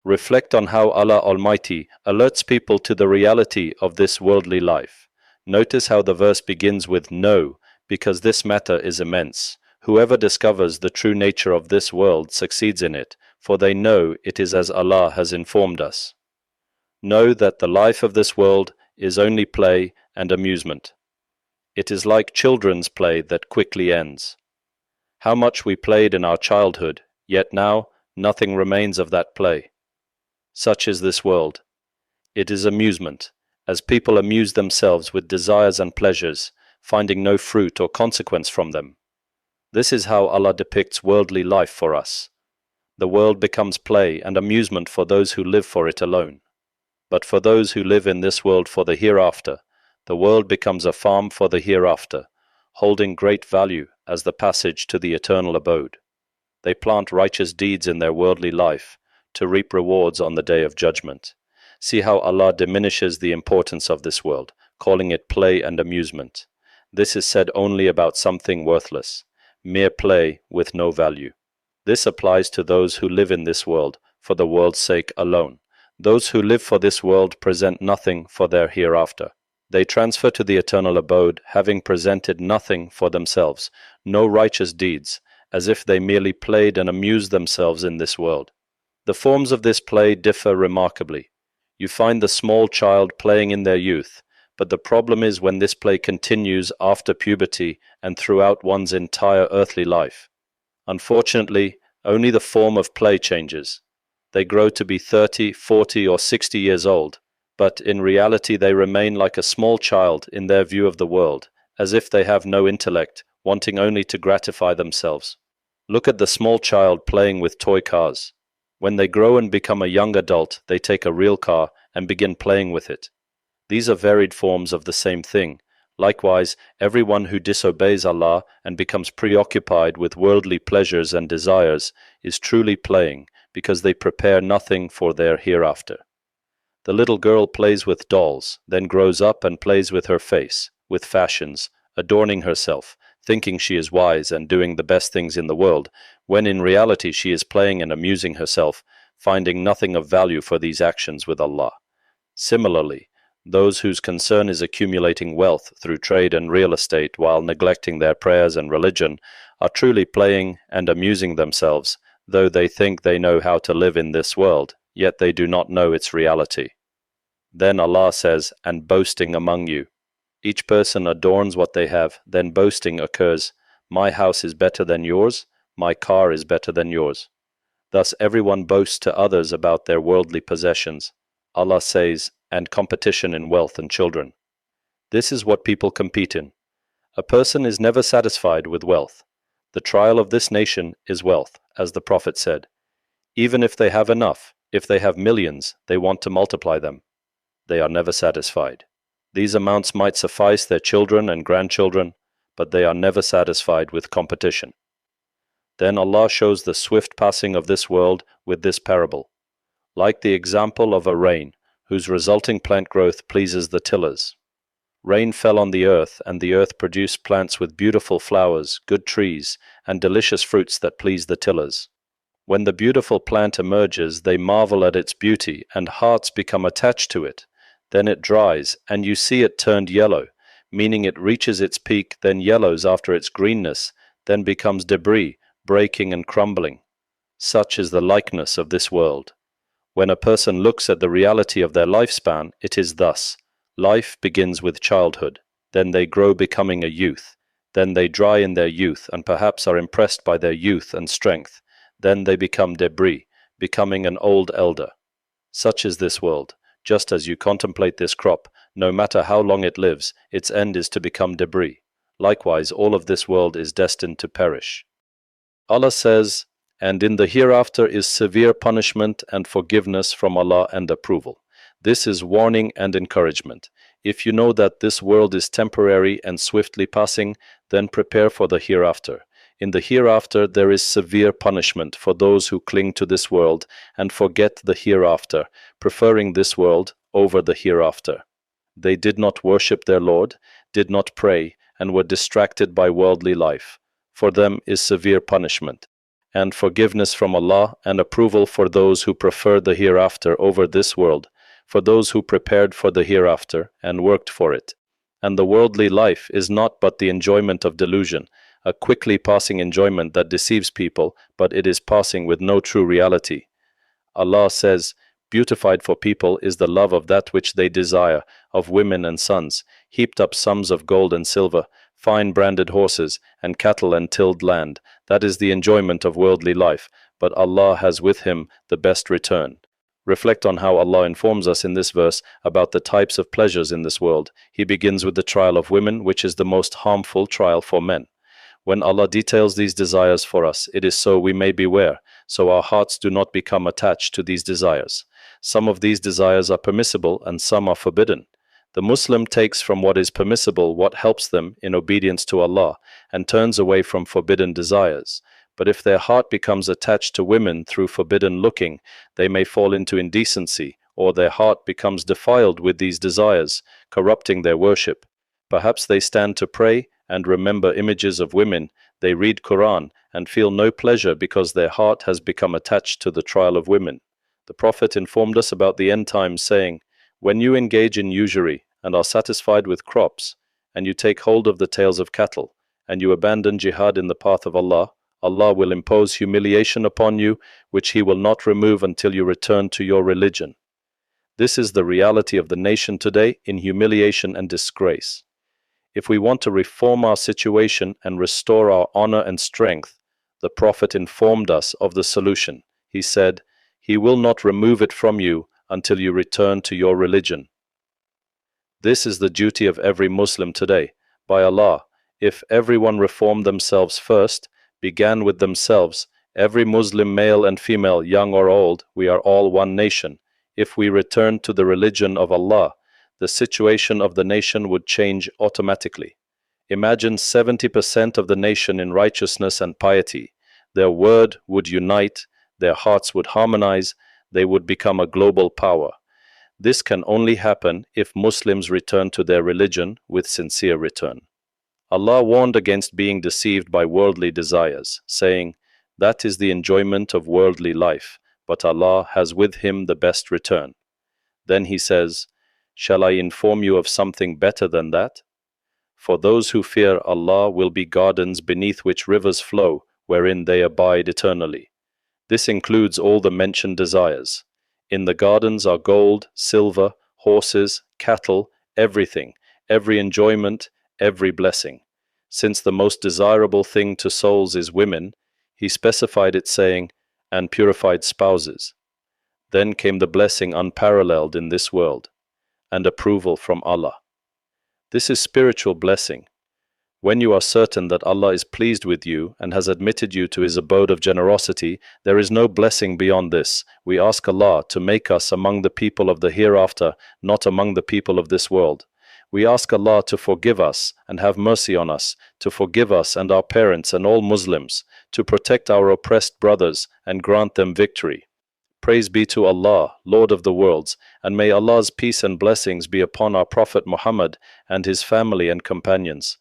Reflect on how Allah Almighty alerts people to the reality of this worldly life. Notice how the verse begins with "Know, because this matter is immense. Whoever discovers the true nature of this world succeeds in it, for they know it is as Allah has informed us. Know that the life of this world is only play and amusement. It is like children's play that quickly ends. How much we played in our childhood, yet now nothing remains of that play. Such is this world. It is amusement, as people amuse themselves with desires and pleasures, finding no fruit or consequence from them. This is how Allah depicts worldly life for us. The world becomes play and amusement for those who live for it alone. But for those who live in this world for the hereafter, the world becomes a farm for the hereafter, holding great value as the passage to the eternal abode. They plant righteous deeds in their worldly life to reap rewards on the day of judgment. See how Allah diminishes the importance of this world, calling it play and amusement. This is said only about something worthless, mere play with no value. This applies to those who live in this world for the world's sake alone. Those who live for this world present nothing for their hereafter. They transfer to the eternal abode, having presented nothing for themselves, no righteous deeds, as if they merely played and amused themselves in this world. The forms of this play differ remarkably. You find the small child playing in their youth, but the problem is when this play continues after puberty and throughout one's entire earthly life. Unfortunately, only the form of play changes. They grow to be 30, 40, or 60 years old, but in reality they remain like a small child in their view of the world, as if they have no intellect, wanting only to gratify themselves. Look at the small child playing with toy cars. When they grow and become a young adult, they take a real car and begin playing with it. These are varied forms of the same thing. Likewise, everyone who disobeys Allah and becomes preoccupied with worldly pleasures and desires is truly playing, because they prepare nothing for their hereafter. The little girl plays with dolls, then grows up and plays with her face, with fashions, adorning herself, thinking she is wise and doing the best things in the world, when in reality she is playing and amusing herself, finding nothing of value for these actions with Allah. Similarly, those whose concern is accumulating wealth through trade and real estate while neglecting their prayers and religion are truly playing and amusing themselves, though they think they know how to live in this world, yet they do not know its reality. Then Allah says, "And boasting among you." Each person adorns what they have, then boasting occurs. My house is better than yours, my car is better than yours. Thus everyone boasts to others about their worldly possessions. Allah says, and competition in wealth and children. This is what people compete in. A person is never satisfied with wealth. The trial of this nation is wealth, as the Prophet said. Even if they have enough, if they have millions, they want to multiply them. They are never satisfied. These amounts might suffice their children and grandchildren, but they are never satisfied with competition. Then Allah shows the swift passing of this world with this parable. Like the example of a rain, whose resulting plant growth pleases the tillers. Rain fell on the earth, and the earth produced plants with beautiful flowers, good trees, and delicious fruits that please the tillers. When the beautiful plant emerges, they marvel at its beauty, and hearts become attached to it. Then it dries, and you see it turned yellow, meaning it reaches its peak, then yellows after its greenness, then becomes debris, breaking and crumbling. Such is the likeness of this world. When a person looks at the reality of their lifespan, it is thus. Life begins with childhood, then they grow becoming a youth, then they dry in their youth and perhaps are impressed by their youth and strength, then they become debris, becoming an old elder. Such is this world. Just as you contemplate this crop, no matter how long it lives, its end is to become debris. Likewise, all of this world is destined to perish. Allah says, "And in the hereafter is severe punishment and forgiveness from Allah and approval." This is warning and encouragement. If you know that this world is temporary and swiftly passing, then prepare for the hereafter. In the hereafter there is severe punishment for those who cling to this world and forget the hereafter, preferring this world over the hereafter. They did not worship their Lord, did not pray, and were distracted by worldly life. For them is severe punishment. and forgiveness from Allah and approval for those who prefer the hereafter over this world, for those who prepared for the hereafter and worked for it. And the worldly life is not but the enjoyment of delusion, a quickly passing enjoyment that deceives people, but it is passing with no true reality. Allah says, "Beautified for people is the love of that which they desire, of women and sons, heaped up sums of gold and silver, fine branded horses, and cattle and tilled land. That is the enjoyment of worldly life, but Allah has with him the best return." Reflect on how Allah informs us in this verse about the types of pleasures in this world. He begins with the trial of women, which is the most harmful trial for men. When Allah details these desires for us, it is so we may beware, so our hearts do not become attached to these desires. Some of these desires are permissible and some are forbidden. The Muslim takes from what is permissible what helps them in obedience to Allah and turns away from forbidden desires. But if their heart becomes attached to women through forbidden looking, they may fall into indecency, or their heart becomes defiled with these desires, corrupting their worship. Perhaps they stand to pray and remember images of women, they read Quran and feel no pleasure because their heart has become attached to the trial of women. The Prophet informed us about the end times, saying, "When you engage in usury and are satisfied with crops, and you take hold of the tails of cattle, and you abandon jihad in the path of Allah, Allah will impose humiliation upon you, which He will not remove until you return to your religion." This is the reality of the nation today in humiliation and disgrace. If we want to reform our situation and restore our honor and strength, the Prophet informed us of the solution. He said, "He will not remove it from you until you return to your religion." This is the duty of every Muslim today. By Allah, if everyone reformed themselves first, began with themselves, every Muslim male and female, young or old, we are all one nation. If we return to the religion of Allah, the situation of the nation would change automatically. Imagine 70% of the nation in righteousness and piety. Their word would unite, their hearts would harmonize, they would become a global power. This can only happen if Muslims return to their religion with sincere return. Allah warned against being deceived by worldly desires, saying, "That is the enjoyment of worldly life, but Allah has with him the best return." Then He says, "Shall I inform you of something better than that? For those who fear Allah will be gardens beneath which rivers flow, wherein they abide eternally." This includes all the mentioned desires. In the gardens are gold, silver, horses, cattle, everything, every enjoyment, every blessing. Since the most desirable thing to souls is women, He specified it saying, "and purified spouses." Then came the blessing unparalleled in this world, and approval from Allah. This is spiritual blessing. When you are certain that Allah is pleased with you and has admitted you to His abode of generosity, there is no blessing beyond this. We ask Allah to make us among the people of the hereafter, not among the people of this world. We ask Allah to forgive us and have mercy on us, to forgive us and our parents and all Muslims, to protect our oppressed brothers and grant them victory. Praise be to Allah, Lord of the worlds, and may Allah's peace and blessings be upon our Prophet Muhammad and his family and companions.